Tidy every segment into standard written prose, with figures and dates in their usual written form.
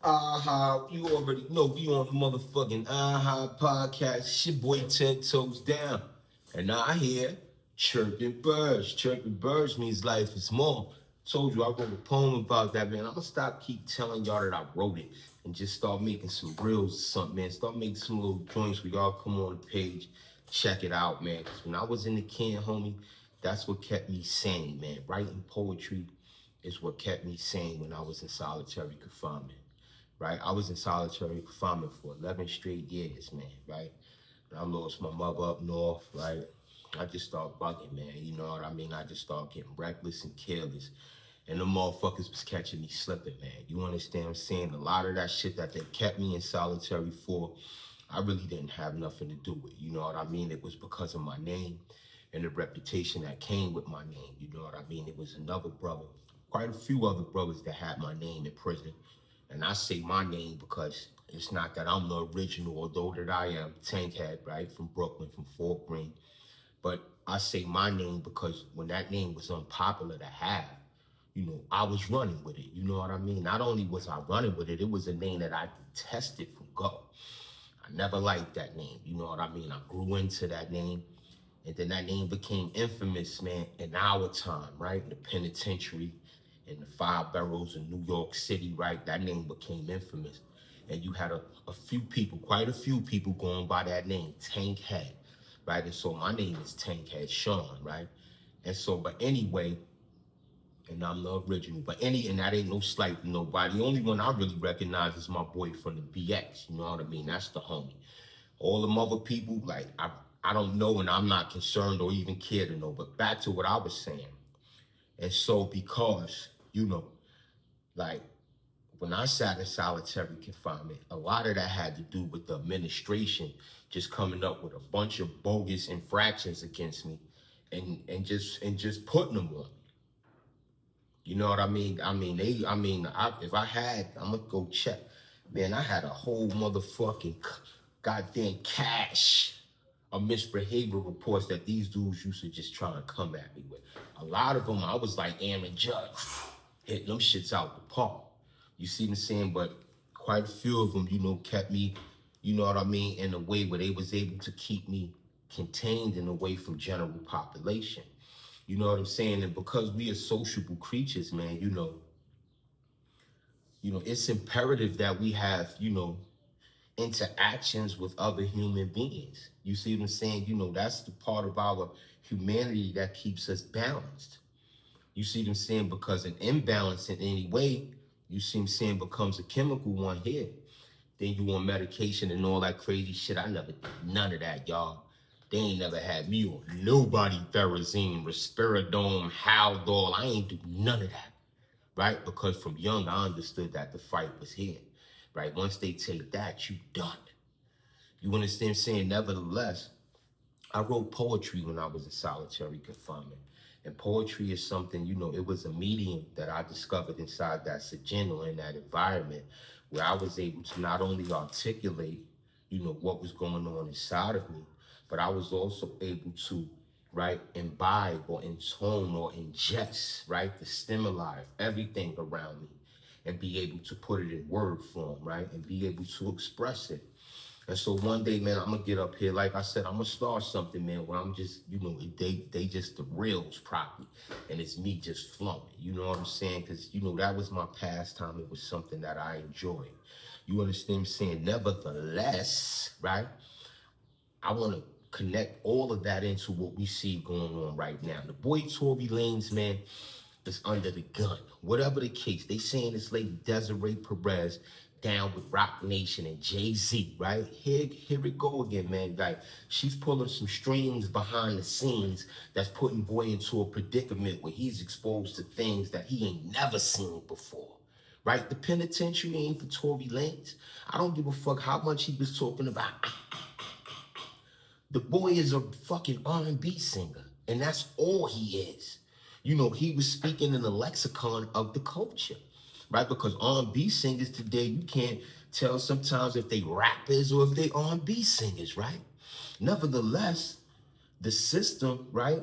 Aha, you already know we on the motherfucking Aha podcast. It's your boy 10 Toes Down. And I hear chirping birds. Chirping birds means life is more. Told you I wrote a poem about that, man. I'm gonna stop keep telling y'all that I wrote it and just start making some reels or something, man. Start making some little joints where y'all come on the page, check it out, man. Cause when I was in the can, homie, that's what kept me sane, man. Writing poetry is what kept me sane when I was in solitary confinement, right? I was in solitary confinement for 11 straight years, man, right? And I lost my mother up north, right? I just started bugging, man. You know what I mean? I just started getting reckless and careless. And the motherfuckers was catching me slipping, man. You understand what I'm saying? A lot of that shit that they kept me in solitary for, I really didn't have nothing to do with. You know what I mean? It was because of my name and the reputation that came with my name. You know what I mean? It was another brother, quite a few other brothers that had my name in prison. And I say my name because it's not that I'm the original, although that I am Tankhead, right, from Brooklyn, from Fort Greene. But I say my name because when that name was unpopular to have, I was running with it. You know what I mean? Not only was I running with it, it was a name that I detested from go. I never liked that name. You know what I mean? I grew into that name. And then that name became infamous, man, in our time, right? In the penitentiary, in the five boroughs in New York City, right? That name became infamous. And you had a few people, quite a few people going by that name, Tank Head, right? And so my name is Tank Head Sean, right? And so, but anyway, and I'm the original. And that ain't no slight to nobody. The only one I really recognize is my boy from the BX. You know what I mean? That's the homie. All them other people, like I don't know, and I'm not concerned or even care to know. But back to what I was saying. And so because, like when I sat in solitary confinement, a lot of that had to do with the administration just coming up with a bunch of bogus infractions against me and just putting them on. You know what I mean? If I had, I'm gonna go check. Man, I had a whole motherfucking goddamn cache of misbehavior reports that these dudes used to just try to come at me with. A lot of them, I was like Aaron Judge, hitting them shits out the park. You see what I'm saying? But quite a few of them, kept me, you know what I mean, in a way where they was able to keep me contained and away from general population. You know what I'm saying? And because we are sociable creatures, man, it's imperative that we have, interactions with other human beings. You see what I'm saying? That's the part of our humanity that keeps us balanced. You see what I'm saying? Because an imbalance in any way, you see what I'm saying, becomes a chemical one here. Then you on medication and all that crazy shit. I never did none of that, y'all. They ain't never had me on nobody Therazine, Risperidone, Haldol. I ain't do none of that, right? Because from young, I understood that the fight was here, right? Once they take that, you done. You understand what I'm saying? Nevertheless, I wrote poetry when I was in solitary confinement. And poetry is something, it was a medium that I discovered inside that Sejin or in that environment where I was able to not only articulate, what was going on inside of me, but I was also able to, right, imbibe or intone or ingest, right, the stimuli of everything around me and be able to put it in word form, right, and be able to express it. And so one day, man, I'm gonna get up here. Like I said, I'm gonna start something, man, where I'm just, they just the reels properly, and it's me just flowing. You know what I'm saying? Because that was my pastime. It was something that I enjoyed. You understand what I'm saying? Nevertheless, right? I want to connect all of that into what we see going on right now. The boy Tory Lanez, man, is under the gun. Whatever the case, they saying this lady Desiree Perez down with Rock Nation and Jay-Z, right? Here it go again, man. Like, she's pulling some strings behind the scenes that's putting boy into a predicament where he's exposed to things that he ain't never seen before. Right? The penitentiary ain't for Tory Lanez. I don't give a fuck how much he was talking about. The boy is a fucking R&B singer, and that's all he is. He was speaking in the lexicon of the culture, right? Because R&B singers today, you can't tell sometimes if they rappers or if they R&B singers, right? Nevertheless, the system, right,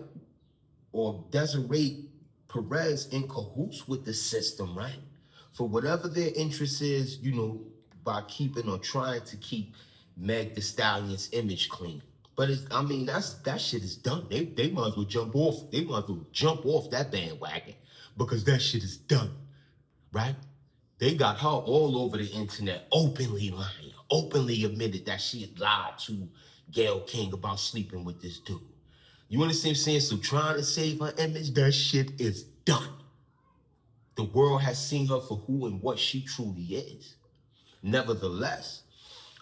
or Desiree Perez in cahoots with the system, right, for whatever their interest is, you know, by keeping or trying to keep Meg Thee Stallion's image clean. But I mean, that shit is done. They might as well jump off. They might as well jump off that bandwagon because that shit is done, right? They got her all over the internet, openly lying, openly admitted that she had lied to Gayle King about sleeping with this dude. You understand what I'm saying? So trying to save her image, that shit is done. The world has seen her for who and what she truly is. Nevertheless,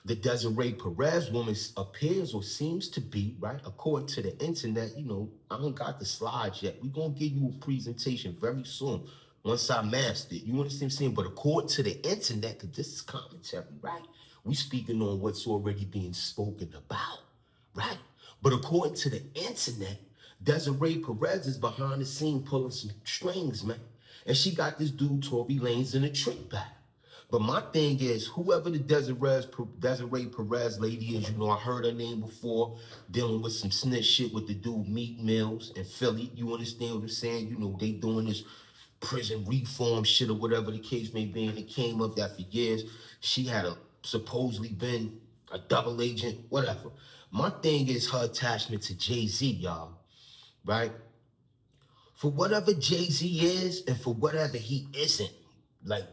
the Desiree Perez woman appears or seems to be, right, according to the internet, you know, I don't got the slides yet. We're going to give you a presentation very soon once I master it. You understand what I'm saying? But according to the internet, because this is commentary, right, we speaking on what's already being spoken about, right? But according to the internet, Desiree Perez is behind the scene pulling some strings, man. And she got this dude, Tory Lanez, in a trick bag. But my thing is, whoever the Desiree Perez lady is, you know, I heard her name before, dealing with some snitch shit with the dude Meek Mills in Philly. You understand what I'm saying? You know, they doing this prison reform shit or whatever the case may be, and it came up that for years she had supposedly been a double agent, whatever. My thing is her attachment to Jay-Z, y'all, right? For whatever Jay-Z is and for whatever he isn't, like,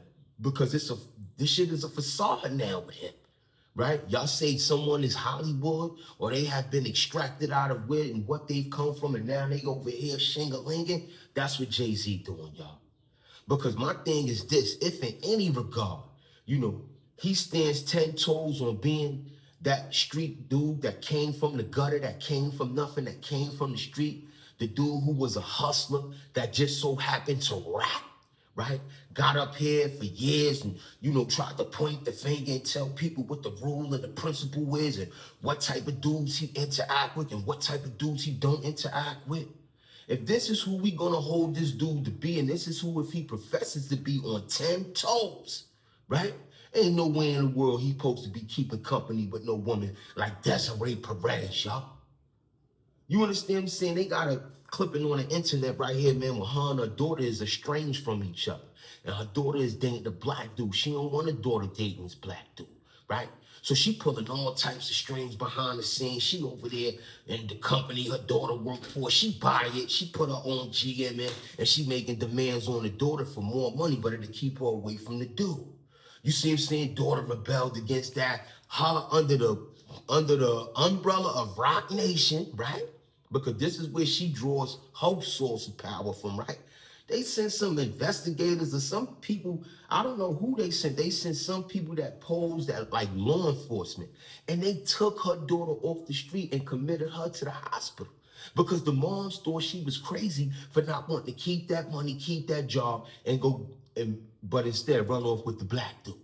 because this shit is a facade now with him, right? Y'all say someone is Hollywood or they have been extracted out of where and what they've come from and now they over here shing-a-linging. That's what Jay-Z doing, y'all. Because my thing is this, if in any regard, you know, he stands 10 toes on being that street dude that came from the gutter, that came from nothing, that came from the street, the dude who was a hustler that just so happened to rap, right? Got up here for years and, you know, tried to point the finger and tell people what the rule and the principle is and what type of dudes he interact with and what type of dudes he don't interact with. If this is who we gonna hold this dude to be, and this is who, if he professes to be on 10 toes, right? Ain't no way in the world he's supposed to be keeping company with no woman like Desiree Perez, y'all. You understand what I'm saying? They got a clipping on the internet right here, man, where her and her daughter is estranged from each other. And her daughter is dating the black dude. She don't want her daughter dating this black dude, right? So she pulling all types of strings behind the scenes. She over there in the company her daughter worked for. She buy it. She put her own GM in, and she making demands on the daughter for more money, but to keep her away from the dude. You see what I'm saying? Daughter rebelled against that. Her under the umbrella of Rock Nation, right? Because this is where she draws her source of power from, right? They sent some investigators or some people, I don't know who they sent. They sent some people that posed as like law enforcement. And they took her daughter off the street and committed her to the hospital. Because the moms thought she was crazy for not wanting to keep that money, keep that job, and but instead run off with the black dude.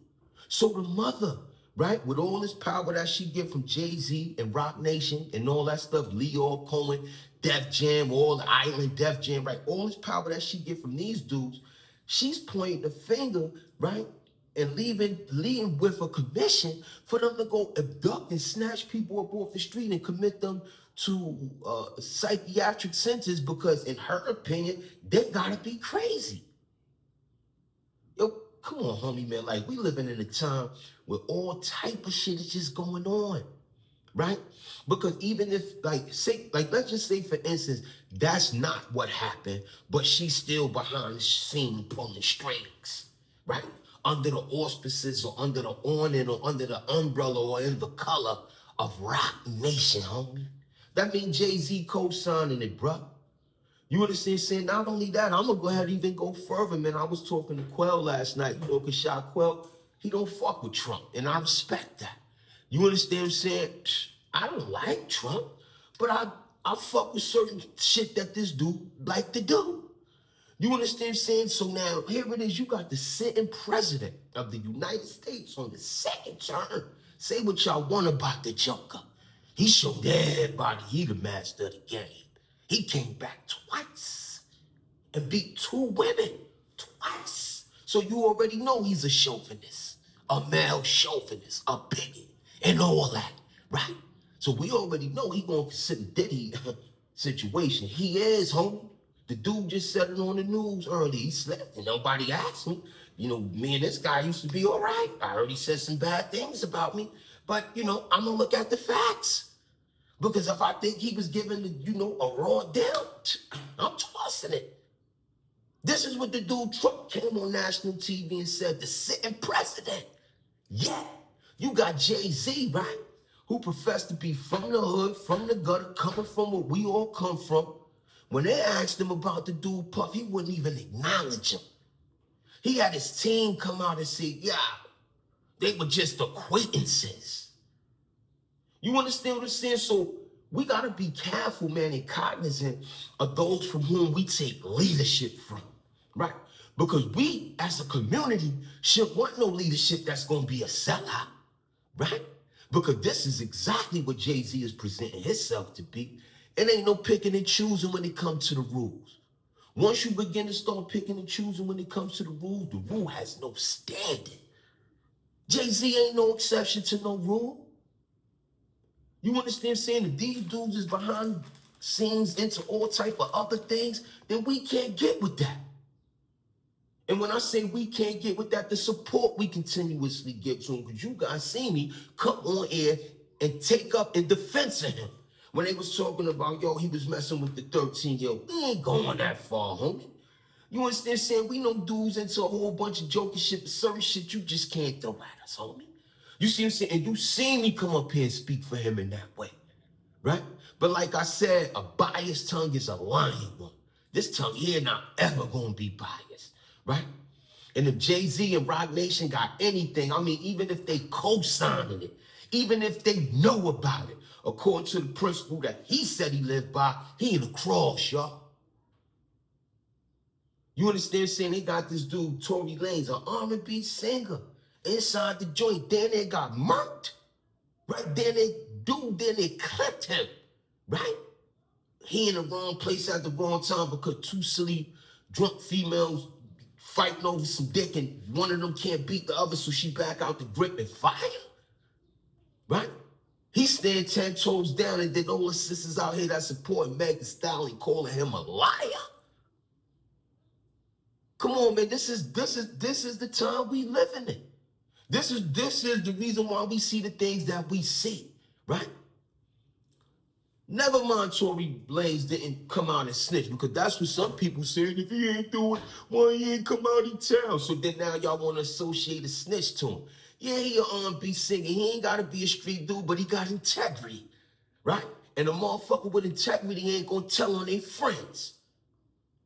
So the mother, right, with all this power that she get from Jay-Z and Rock Nation and all that stuff, Leo Cohen, Def Jam, all the Island Def Jam, right, all this power that she get from these dudes, she's pointing the finger, right, and leading with a commission for them to go abduct and snatch people up off the street and commit them to psychiatric centers because, in her opinion, they gotta be crazy. Yo, come on, homie, man. Like, we living in a time where all type of shit is just going on, right? Because even if, let's just say, for instance, that's not what happened, but she's still behind the scene pulling strings, right? Under the auspices or under the awning or under the umbrella or in the color of Rock Nation, homie. That means Jay-Z co-signing it, bruh. You understand saying? Not only that, I'm gonna go ahead and even go further, man. I was talking to Quell last night, you know, Kashad Quell, he don't fuck with Trump, and I respect that. You understand what I'm saying? I don't like Trump, but I fuck with certain shit that this dude like to do. You understand what I'm saying? So now, here it is, you got the sitting president of the United States on the second term. Say what y'all want about the Joker. He showed everybody he the master of the game. He came back twice and beat 2 women twice. So you already know he's a chauvinist, a male chauvinist, a bigot, and all that, right? So we already know he gonna consider Diddy situation. He is, homie. The dude just said it on the news earlier. He slept and nobody asked him. Me and this guy used to be all right. I heard he said some bad things about me, but, I'm gonna look at the facts. Because if I think he was given, a raw deal, I'm tossing it. This is what the dude Trump came on national TV and said, the sitting president. Yeah, you got Jay-Z, right? Who professed to be from the hood, from the gutter, coming from where we all come from. When they asked him about the dude Puff, he wouldn't even acknowledge him. He had his team come out and say, yeah, they were just acquaintances. You understand what I'm saying? So we got to be careful, man, and cognizant of those from whom we take leadership from, right? Because we, as a community, shouldn't want no leadership that's going to be a sellout, right? Because this is exactly what Jay-Z is presenting himself to be. It ain't no picking and choosing when it comes to the rules. Once you begin to start picking and choosing when it comes to the rule has no standing. Jay-Z ain't no exception to no rule. You understand saying if these dudes is behind scenes into all type of other things, then we can't get with that. And when I say we can't get with that, the support we continuously give to him, because you guys see me come on air and take up in defense of him. When they was talking about, he was messing with the 13-year-old. We ain't going that far, homie. You understand saying we know dudes into a whole bunch of joking shit, but certain shit you just can't throw at us, homie. You see what I'm saying? And you see me come up here and speak for him in that way, right? But like I said, a biased tongue is a lying one. This tongue here not ever gonna be biased, right? And if Jay-Z and Roc Nation got anything, even if they co-signing it, even if they know about it, according to the principle that he said he lived by, he in the cross, y'all. You understand saying they got this dude, Tory Lanez, an R&B singer, inside the joint. Then they got murked, right? Then they clipped him, right? He in the wrong place at the wrong time because two silly, drunk females fighting over some dick and one of them can't beat the other, so she back out the grip and fire, right? He stand 10 toes down, and then all the sisters out here that support Meg Thee Stallion calling him a liar. Come on, man. This is the time we living in. This is the reason why we see the things that we see, right? Never mind Tory Lanez didn't come out and snitch, because that's what some people said. If he ain't do it, why he ain't come out and tell? So then now y'all want to associate a snitch to him. Yeah, he an R&B singer. He ain't got to be a street dude, but he got integrity, right? And a motherfucker with integrity ain't going to tell on their friends,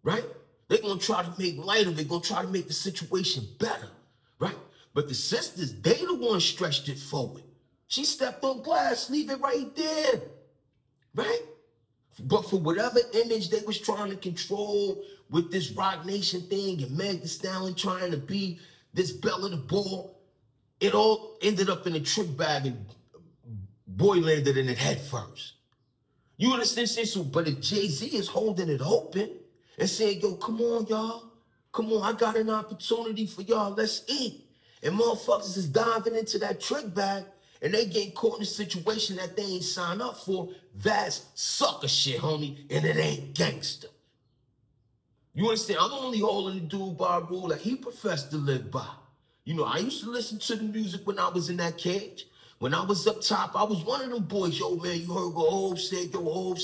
right? They're going to try to make light of it, going to try to make the situation better, right? But the sisters, they the ones stretched it forward. She stepped on glass, leave it right there, right? But for whatever image they was trying to control with this Roc Nation thing and Meg Thee Stallion trying to be this belle of the ball, it all ended up in a trick bag and boy landed in it head first. You understand? So, but if Jay-Z is holding it open and saying, yo, come on, y'all. Come on, I got an opportunity for y'all. Let's eat. And motherfuckers is diving into that trick bag and they getting caught in a situation that they ain't signed up for. That's sucker shit, homie, and it ain't gangster. You understand? I'm only holding the dude by a rule that he professed to live by. I used to listen to the music when I was in that cage. When I was up top, I was one of them boys. Yo, man, you heard what Hov said? Yo, Hov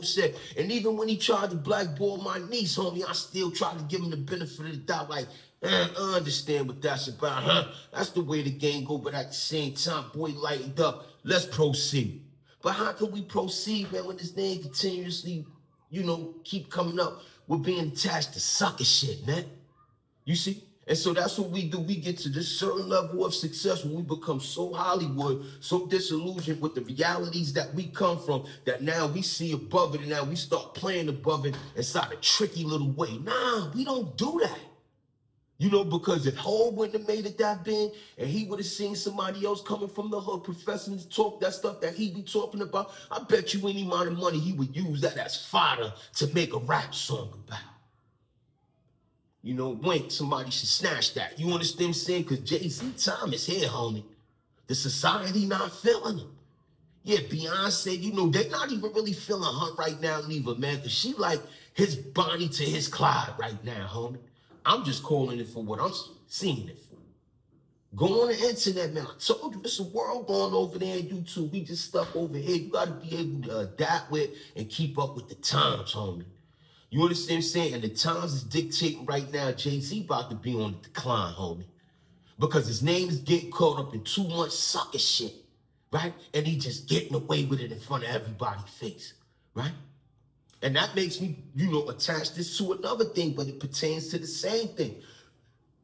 said. And even when he tried to blackball my niece, homie, I still tried to give him the benefit of the doubt. Like, I understand what that's about, huh? That's the way the game go. But at the same time, boy, lightened up. Let's proceed. But how can we proceed, man, when this name continuously, keep coming up with being attached to sucker shit, man? You see? And so that's what we do. We get to this certain level of success when we become so Hollywood, so disillusioned with the realities that we come from, that now we see above it and now we start playing above it inside a tricky little way. Nah, we don't do that. Because if Hov wouldn't have made it that big and he would have seen somebody else coming from the hood professing to talk that stuff that he be talking about, I bet you any amount of money he would use that as fodder to make a rap song about. Wink, somebody should snatch that. You understand what I'm saying? Because Jay-Z time is here, homie. The society not feeling him. Yeah, Beyonce, they not even really feeling her right now neither, man, because she like his Bonnie to his Clyde right now, homie. I'm just calling it for what seeing it. Go on the internet, man. I told you, there's a world going over there on YouTube. We just stuck over here. You got to be able to adapt with and keep up with the times, homie. You understand what I'm saying? And the times is dictating right now, Jay-Z about to be on the decline, homie. Because his name is getting caught up in too much sucker shit, right? And he just getting away with it in front of everybody's face, right? And that makes me, attach this to another thing, but it pertains to the same thing.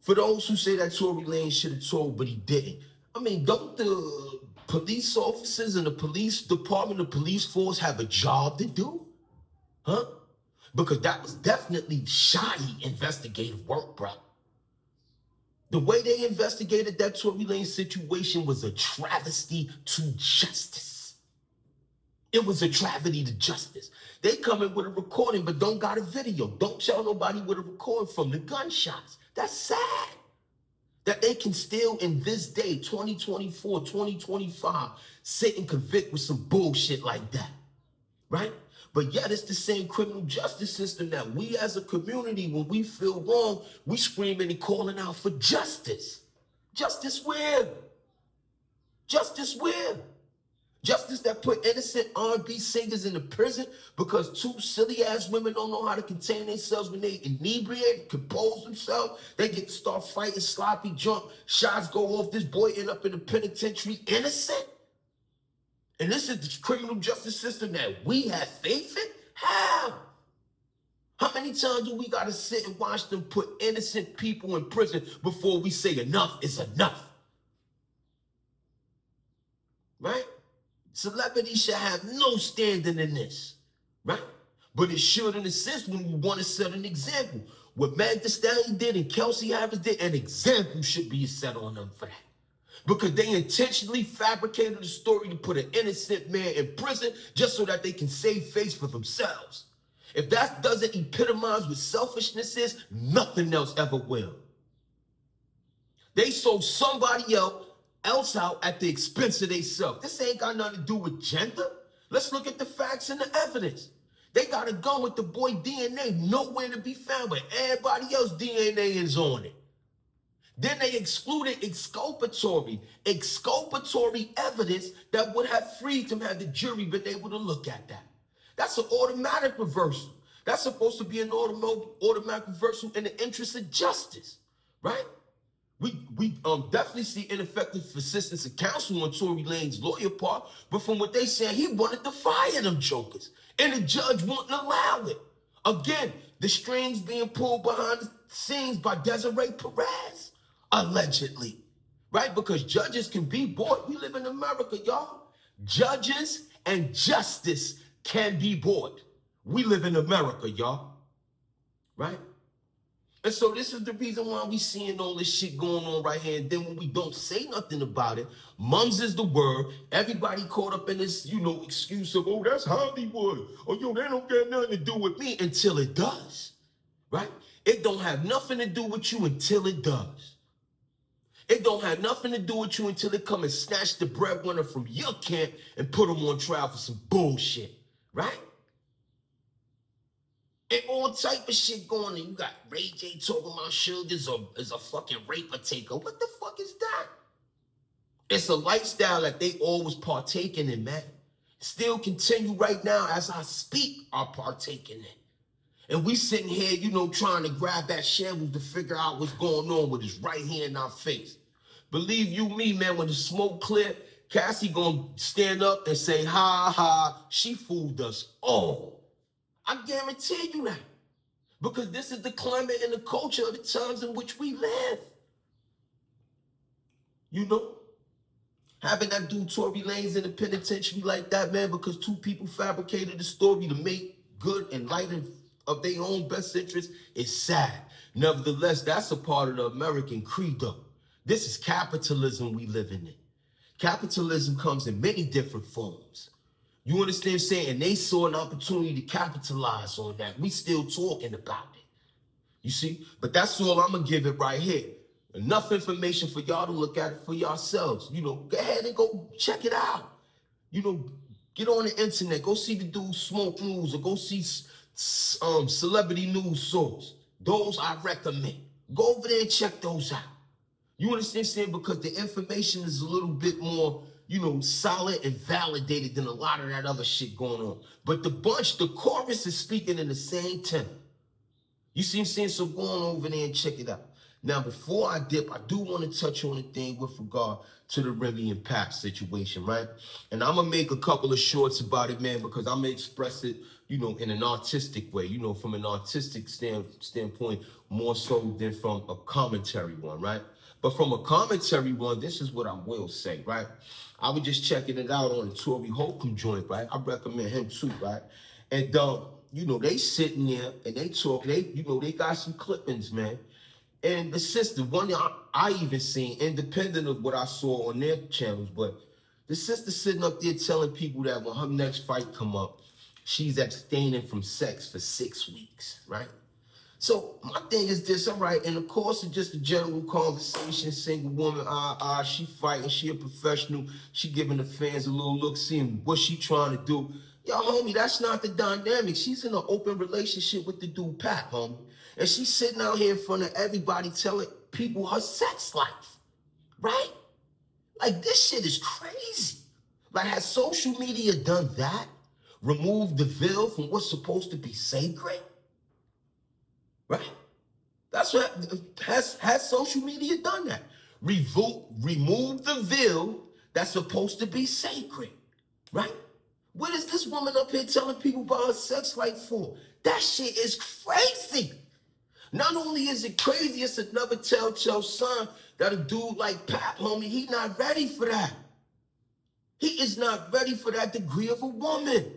For those who say that Tory Lanez should have told, but he didn't. I mean, don't the police officers and the police department, the police force have a job to do? Huh? Because that was definitely shoddy investigative work, bro. The way they investigated that Tory Lanez situation was a travesty to justice. It was a travesty to justice. They come in with a recording, but don't got a video. Don't tell nobody with a recording from the gunshots. That's sad. That they can still, in this day, 2024, 2025, sit and convict with some bullshit like that, right? But yet it's the same criminal justice system that we as a community, when we feel wrong, we screaming and calling out for justice. Justice where? Justice where? Justice that put innocent R&B singers in the prison because two silly-ass women don't know how to contain themselves when they inebriate, compose themselves. They get to start fighting, sloppy drunk, shots go off, this boy end up in the penitentiary innocent? And this is the criminal justice system that we have faith in? How? How many times do we got to sit and watch them put innocent people in prison before we say enough is enough? Right? Celebrity should have no standing in this, right? But it should in a sense when we want to set an example. What Meg Thee Stallion did and Kelsey Harris did, an example should be set on them for that. Because they intentionally fabricated a story to put an innocent man in prison just so that they can save face for themselves. If that doesn't epitomize what selfishness is, nothing else ever will. They sold somebody else out at the expense of themselves. This ain't got nothing to do with gender. Let's look at the facts and the evidence. They got a gun with the boy DNA nowhere to be found, but everybody else DNA is on it. Then they excluded exculpatory evidence that would have freed him had the jury been able to look at that. That's an automatic reversal. That's supposed to be an automatic reversal in the interest of justice, right? We definitely see ineffective assistance of counsel on Tory Lanez's lawyer part, but from what they said, he wanted to fire them jokers, and the judge wouldn't allow it. Again, the strings being pulled behind the scenes by Desiree Perez. Allegedly, right? Because judges can be bought. We live in America, y'all. Judges and justice can be bought. We live in America, y'all, right? And so this is the reason why we seeing all this shit going on right here. And then when we don't say nothing about it, mums is the word. Everybody caught up in this, excuse of, oh, that's Hollywood. Or, they don't got nothing to do with me until it does, right? It don't have nothing to do with you until it does. It don't have nothing to do with you until they come and snatch the breadwinner from your camp and put him on trial for some bullshit, right? And all type of shit going on. You got Ray J talking about Suge is a fucking raper taker. What the fuck is that? It's a lifestyle that they always partaking in, man. Still continue right now as I speak, are partaking in. And we sitting here, trying to grab that shambles to figure out what's going on with his right hand in our face. Believe you me, man, when the smoke clear, Cassie gonna stand up and say, ha, ha, she fooled us all. I guarantee you that. Because this is the climate and the culture of the times in which we live. Having that dude Tory Lanez in the penitentiary like that, man, because two people fabricated the story to make good and light of their own best interest is sad. Nevertheless, that's a part of the American credo. This is capitalism we live in. Capitalism comes in many different forms. You understand what I'm saying? And they saw an opportunity to capitalize on that. We still talking about it. You see? But that's all I'm going to give it right here. Enough information for y'all to look at it for yourselves. Go ahead and go check it out. Get on the internet. Go see the dude Smoke News or go see Celebrity News Source. Those I recommend. Go over there and check those out. You understand what I'm saying? Because the information is a little bit more, solid and validated than a lot of that other shit going on. But the chorus is speaking in the same tenor. You see what I'm saying? So go on over there and check it out. Now, before I dip, I do want to touch on a thing with regard to the Remy and Pap situation, right? And I'm going to make a couple of shorts about it, man, because I'm going to express it, in an artistic way, from an artistic standpoint, more so than from a commentary one, right? But from a commentary one, this is what I will say, right? I was just checking it out on the Tory Holcomb joint, right? I recommend him too, right? And, they sitting there and they talk, they got some clippings, man. And the sister, one I even seen, independent of what I saw on their channels, but the sister sitting up there telling people that when her next fight come up, she's abstaining from sex for 6 weeks, right? So my thing is this, all right, in the course of just a general conversation, single woman, she fighting, she a professional, she giving the fans a little look, seeing what she trying to do. Yo, homie, that's not the dynamic. She's in an open relationship with the dude, Pat, homie. And she's sitting out here in front of everybody telling people her sex life, right? Like, this shit is crazy. Like, has social media done that? Removed the veil from what's supposed to be sacred? Right? That's what, has social media done that? Remove the veil that's supposed to be sacred, right? What is this woman up here telling people about her sex life for? That shit is crazy. Not only is it crazy, it's another telltale sign that a dude like Pap, homie, he not ready for that. He is not ready for that degree of a woman.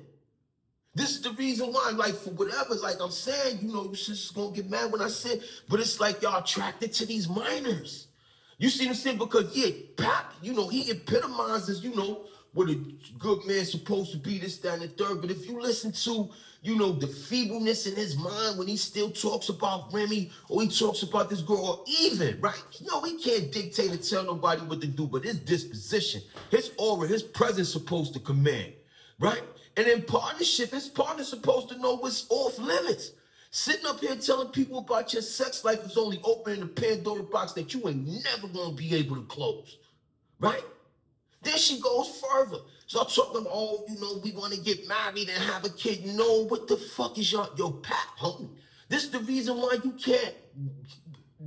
This is the reason why, like, for whatever, like I'm saying, you sisters gonna get mad when I say, but it's like y'all attracted to these minors. You see what I'm saying? Because, yeah, Pap, he epitomizes, what a good man's supposed to be, this, that, and the third. But if you listen to, the feebleness in his mind when he still talks about Remy or he talks about this girl, or even, right? He can't dictate and tell nobody what to do, but his disposition, his aura, his presence supposed to command, right? And in partnership, his partner's supposed to know what's off limits. Sitting up here telling people about your sex life is only opening the Pandora box that you ain't never gonna be able to close, right? Then she goes further. So I'm talking about, we want to get married and have a kid. No, what the fuck is your Pat, homie? This is the reason why you can't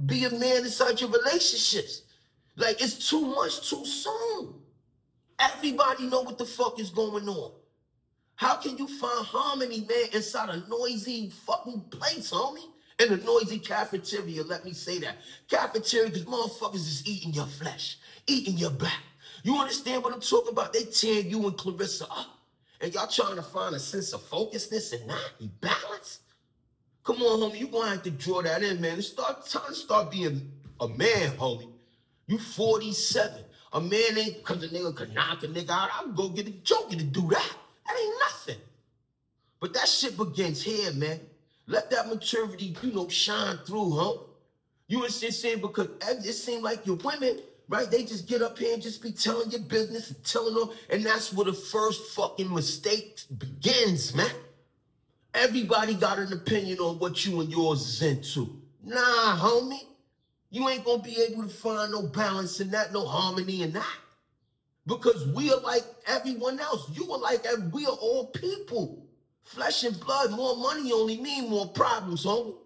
be a man inside your relationships. Like, it's too much too soon. Everybody know what the fuck is going on. How can you find harmony, man, inside a noisy fucking place, homie? In a noisy cafeteria, let me say that. Cafeteria, because motherfuckers is eating your flesh, eating your back. You understand what I'm talking about? They tearing you and Clarissa up. And y'all trying to find a sense of focusness and not be balanced? Come on, homie, you gonna have to draw that in, man. It's time to start being a man, homie. You 47. A man ain't, because a nigga could knock a nigga out. I would go get a joker to do that. That ain't nothing. But that shit begins here, man. Let that maturity, shine through, huh? You understand what I'm saying? Because it seems like your women, right? They just get up here and just be telling your business and telling them, and that's where the first fucking mistake begins, man. Everybody got an opinion on what you and yours is into. Nah, homie. You ain't gonna be able to find no balance in that, no harmony in that. Because we are like everyone else. You are like, we are all people. Flesh and blood, more money only mean more problems, homie.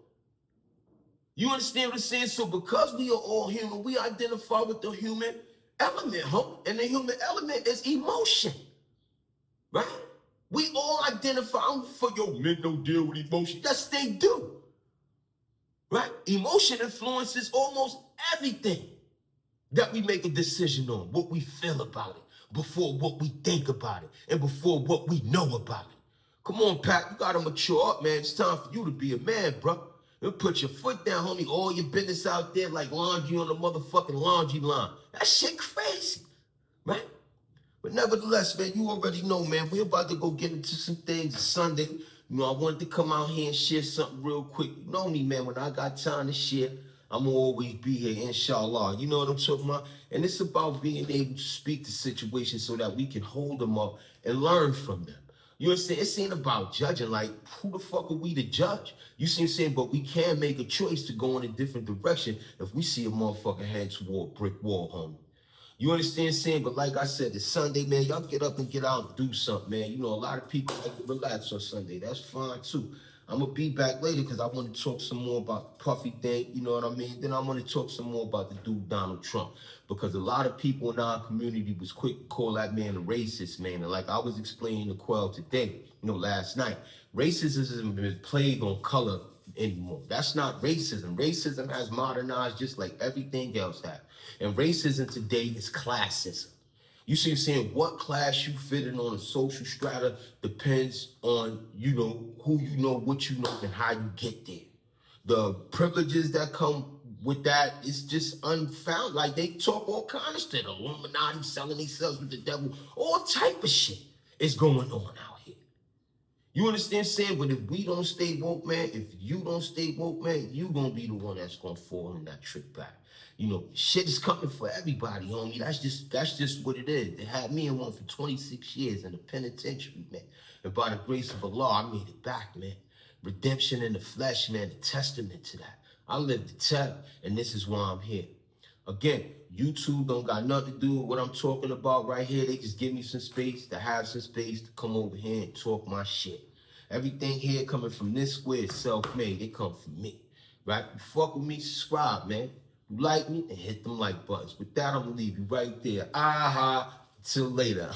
You understand what I'm saying? So because we are all human, we identify with the human element, homie. And the human element is emotion, right? We all identify for your men don't deal with emotion. Yes, they do, right? Emotion influences almost everything that we make a decision on, what we feel about it, before what we think about it, and before what we know about it. Come on, Pat, you gotta mature up, man. It's time for you to be a man, bro. You put your foot down, homie. All your business out there like laundry on the motherfucking laundry line. That shit crazy, right? But nevertheless, man, you already know, man, we're about to go get into some things. It's Sunday. I wanted to come out here and share something real quick. You know me, man, when I got time to share, I'm gonna always be here, inshallah. You know what I'm talking about? And it's about being able to speak to situations so that we can hold them up and learn from them. You understand? It's ain't about judging. Like, who the fuck are we to judge? You see what I'm saying? But we can make a choice to go in a different direction if we see a motherfucker head toward a brick wall, homie. You understand what I'm saying? But like I said, it's Sunday, man. Y'all get up and get out and do something, man. You know, a lot of people like to relax on Sunday. That's fine, too. I'm going to be back later because I want to talk some more about the Puffy thing, you know what I mean? Then I want to talk some more about the dude Donald Trump because a lot of people in our community was quick to call that man a racist, man. And like I was explaining to Quell today, you know, last night, racism isn't been played on color anymore. That's not racism. Racism has modernized just like everything else has. And racism today is classism. You see what I'm saying? What class you fit in on a social strata depends on, you know, who you know, what you know, and how you get there. The privileges that come with that is just unfound. Like, they talk all kind of shit. Illuminati selling themselves with the devil. All type of shit is going on out here. You understand what I'm saying? But if we don't stay woke, man, if you don't stay woke, man, you gonna be the one that's gonna fall in that trick back. You know, shit is coming for everybody, homie. That's just what it is. They had me in one for 26 years in the penitentiary, man. And by the grace of Allah, I made it back, man. Redemption in the flesh, man, the testament to that. I live to tell, and this is why I'm here. Again, YouTube don't got nothing to do with what I'm talking about right here. They just give me some space to have some space to come over here and talk my shit. Everything here coming from this square is self-made. They come from me, right? You fuck with me, subscribe, man. You like me, and hit them like buttons. With that, I'm gonna leave you right there. Aha, till later.